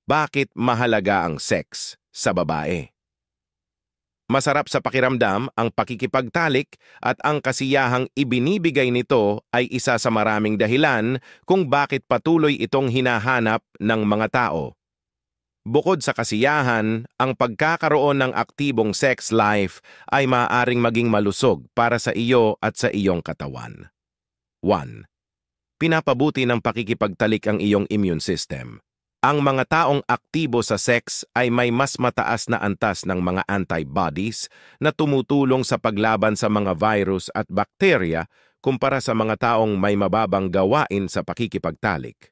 Bakit mahalaga ang sex sa babae? Masarap sa pakiramdam ang pakikipagtalik at ang kasiyahang ibinibigay nito ay isa sa maraming dahilan kung bakit patuloy itong hinahanap ng mga tao. Bukod sa kasiyahan, ang pagkakaroon ng aktibong sex life ay maaaring maging malusog para sa iyo at sa iyong katawan. 1. Pinapabuti ng pakikipagtalik ang iyong immune system. Ang mga taong aktibo sa sex ay may mas mataas na antas ng mga antibodies na tumutulong sa paglaban sa mga virus at bakterya kumpara sa mga taong may mababang gawain sa pakikipagtalik.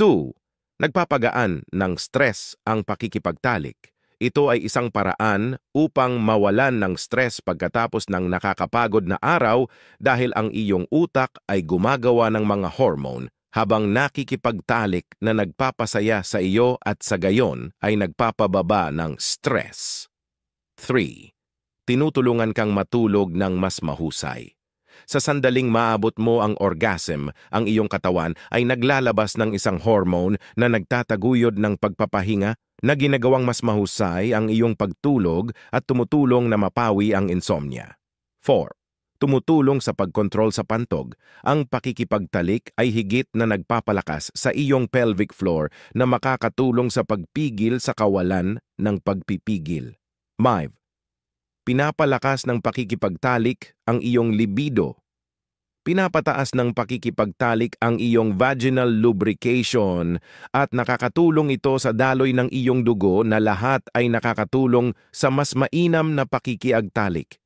2. Nagpapagaan ng stress ang pakikipagtalik. Ito ay isang paraan upang mawalan ng stress pagkatapos ng nakakapagod na araw dahil ang iyong utak ay gumagawa ng mga hormone habang nakikipagtalik na nagpapasaya sa iyo at sa gayon ay nagpapababa ng stress. 3. Tinutulungan kang matulog ng mas mahusay. Sa sandaling maabot mo ang orgasm, ang iyong katawan ay naglalabas ng isang hormone na nagtataguyod ng pagpapahinga na ginagawang mas mahusay ang iyong pagtulog at tumutulong na mapawi ang insomnia. 4. Tumutulong sa pagkontrol sa pantog. Ang pakikipagtalik ay higit na nagpapalakas sa iyong pelvic floor na makakatulong sa pagpigil sa kawalan ng pagpipigil. 5. Pinapalakas ng pakikipagtalik ang iyong libido. Pinapataas ng pakikipagtalik ang iyong vaginal lubrication at nakakatulong ito sa daloy ng iyong dugo na lahat ay nakakatulong sa mas mainam na pakikiagtalik.